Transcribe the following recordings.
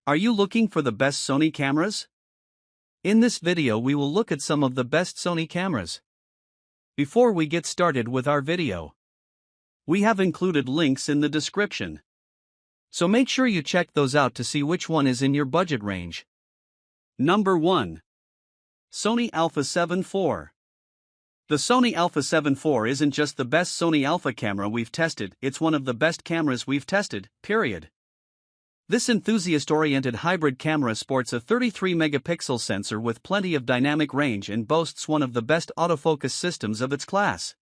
Are you looking for the best Sony cameras? In this video we will look at some of the best Sony cameras. Before we get started with our video, we have included links in the description. So make sure you check those out to see which one is in your budget range. Number 1. Sony Alpha 7 IV. The Sony Alpha 7 IV isn't just the best Sony Alpha camera we've tested, it's one of the best cameras we've tested, period. This enthusiast-oriented hybrid camera sports a 33-megapixel sensor with plenty of dynamic range and boasts one of the best autofocus systems of its class.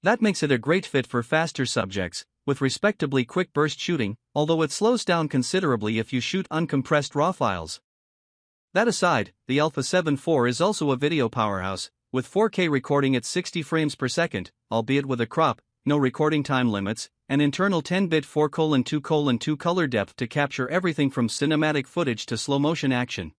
That makes it a great fit for faster subjects, with respectably quick burst shooting, although it slows down considerably if you shoot uncompressed RAW files. That aside, the Alpha 7 IV is also a video powerhouse, with 4K recording at 60 frames per second, albeit with a crop, no recording time limits, an internal 10-bit 4:2:2 color depth to capture everything from cinematic footage to slow-motion action.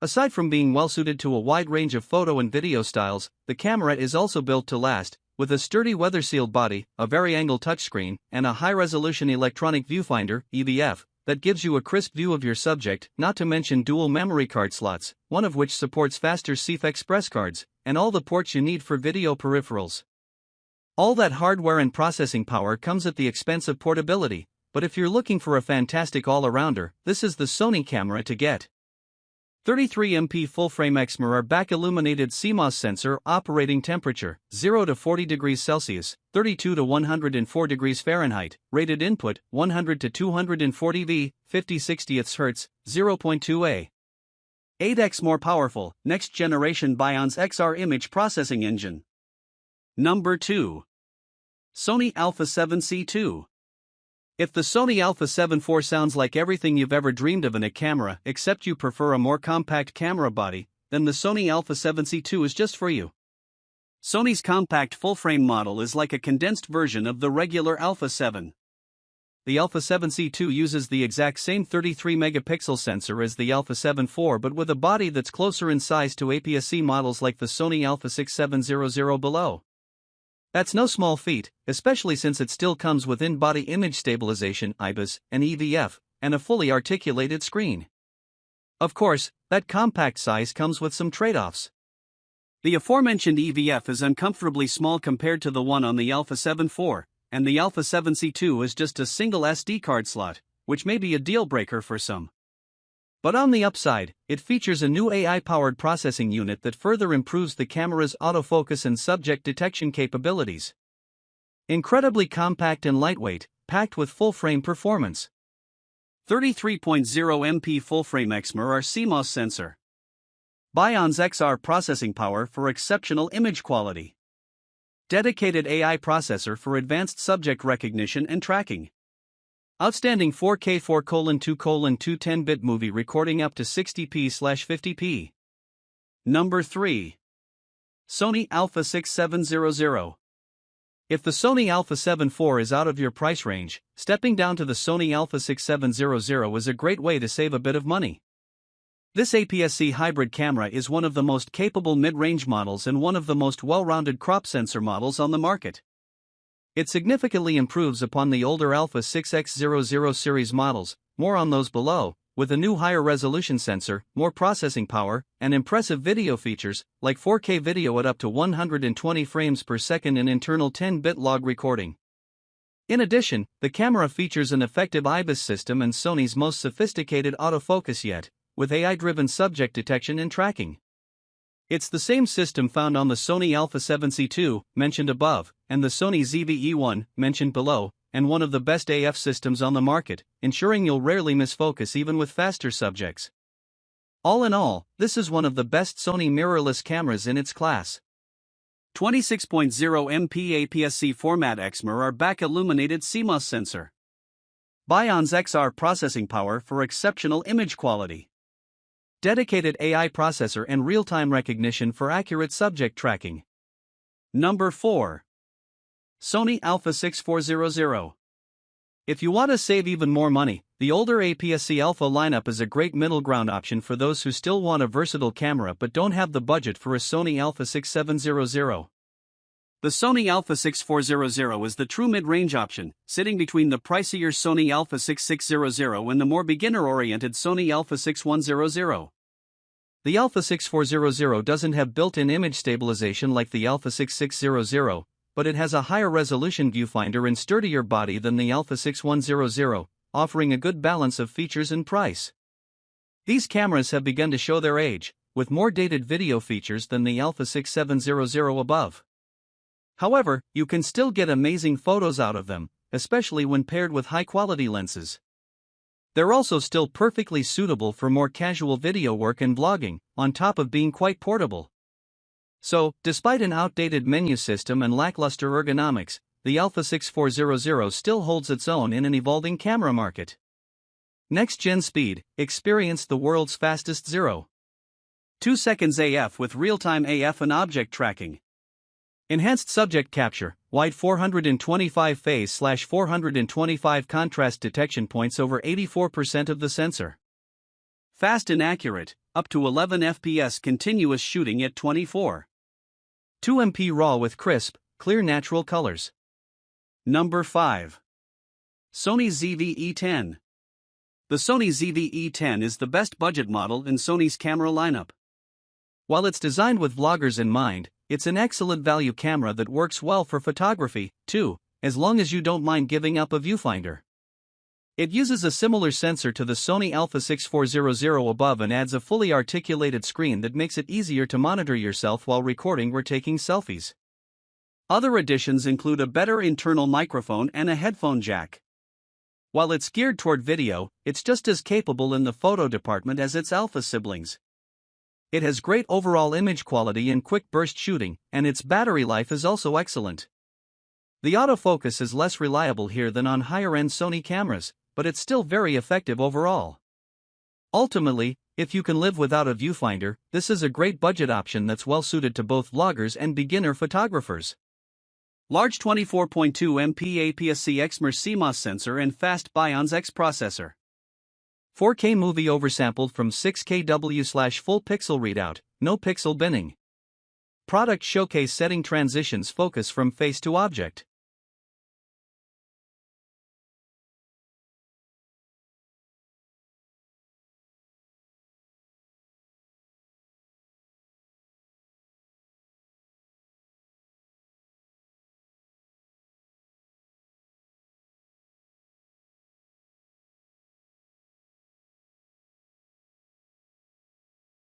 Aside from being well-suited to a wide range of photo and video styles, the camera is also built to last, with a sturdy weather-sealed body, a vari-angle touchscreen, and a high-resolution electronic viewfinder (EVF) that gives you a crisp view of your subject, not to mention dual memory card slots, one of which supports faster CF Express cards, and all the ports you need for video peripherals. All that hardware and processing power comes at the expense of portability, but if you're looking for a fantastic all-arounder, this is the Sony camera to get. 33MP full-frame XMIRR back-illuminated CMOS sensor operating temperature, 0 to 40 degrees Celsius, 32 to 104 degrees Fahrenheit, rated input, 100 to 240 V, 50/60 Hz, 0.2A. 8x more powerful, next-generation Bionz XR image processing engine. Number 2. Sony Alpha 7C2. If the Sony Alpha 7 IV sounds like everything you've ever dreamed of in a camera, except you prefer a more compact camera body, then the Sony Alpha 7C2 is just for you. Sony's compact full-frame model is like a condensed version of the regular Alpha 7. The Alpha 7C2 uses the exact same 33-megapixel sensor as the Alpha 7 IV but with a body that's closer in size to APS-C models like the Sony Alpha 6700 below. That's no small feat, especially since it still comes with in-body image stabilization (IBIS) and EVF, and a fully articulated screen. Of course, that compact size comes with some trade-offs. The aforementioned EVF is uncomfortably small compared to the one on the Alpha 7 IV, and the Alpha 7C2 is just a single SD card slot, which may be a deal-breaker for some. But on the upside, it features a new AI-powered processing unit that further improves the camera's autofocus and subject detection capabilities. Incredibly compact and lightweight, packed with full-frame performance. 33.0MP full-frame XMIRR CMOS sensor. Bionz XR processing power for exceptional image quality. Dedicated AI processor for advanced subject recognition and tracking. Outstanding 4K 4:2:2 10-bit movie recording up to 60p/50p. Number 3. Sony Alpha 6700. If the Sony Alpha 7 IV is out of your price range, stepping down to the Sony Alpha 6700 is a great way to save a bit of money. This APS-C hybrid camera is one of the most capable mid-range models and one of the most well-rounded crop sensor models on the market. It significantly improves upon the older Alpha 6X00 series models, more on those below, with a new higher resolution sensor, more processing power, and impressive video features, like 4K video at up to 120 frames per second and internal 10-bit log recording. In addition, the camera features an effective IBIS system and Sony's most sophisticated autofocus yet, with AI-driven subject detection and tracking. It's the same system found on the Sony Alpha 7C2, mentioned above, and the Sony ZV-E10, mentioned below, and one of the best AF systems on the market, ensuring you'll rarely miss focus even with faster subjects. All in all, this is one of the best Sony mirrorless cameras in its class. 26.0MP APS-C format XMIRR back-illuminated CMOS sensor. Bionz XR processing power for exceptional image quality. Dedicated AI processor and real-time recognition for accurate subject tracking. Number 4. Sony Alpha 6400. If you want to save even more money, the older APS-C Alpha lineup is a great middle ground option for those who still want a versatile camera but don't have the budget for a Sony Alpha 6700. The Sony Alpha 6400 is the true mid-range option, sitting between the pricier Sony Alpha 6600 and the more beginner-oriented Sony Alpha 6100. The Alpha 6400 doesn't have built-in image stabilization like the Alpha 6600, but it has a higher resolution viewfinder and sturdier body than the Alpha 6100, offering a good balance of features and price. These cameras have begun to show their age, with more dated video features than the Alpha 6700 above. However, you can still get amazing photos out of them, especially when paired with high-quality lenses. They're also still perfectly suitable for more casual video work and vlogging, on top of being quite portable. So, despite an outdated menu system and lackluster ergonomics, the Alpha 6400 still holds its own in an evolving camera market. Next-gen speed, experience the world's fastest 0.2 seconds AF with real-time AF and object tracking. Enhanced subject capture, wide 425 phase/425 contrast detection points over 84% of the sensor. Fast and accurate, up to 11 FPS continuous shooting at 24.2 MP RAW with crisp, clear natural colors. Number 5. Sony ZV-E10. The Sony ZV-E10 is the best budget model in Sony's camera lineup. While it's designed with vloggers in mind, it's an excellent value camera that works well for photography, too, as long as you don't mind giving up a viewfinder. It uses a similar sensor to the Sony Alpha 6400 above and adds a fully articulated screen that makes it easier to monitor yourself while recording or taking selfies. Other additions include a better internal microphone and a headphone jack. While it's geared toward video, it's just as capable in the photo department as its Alpha siblings. It has great overall image quality and quick burst shooting, and its battery life is also excellent. The autofocus is less reliable here than on higher-end Sony cameras, but it's still very effective overall. Ultimately, if you can live without a viewfinder, this is a great budget option that's well suited to both vloggers and beginner photographers. Large 24.2 MP APS-C XMR CMOS sensor and fast Bions X processor. 4K movie oversampled from 6kW/full pixel readout, no pixel binning. Product showcase setting transitions focus from face to object.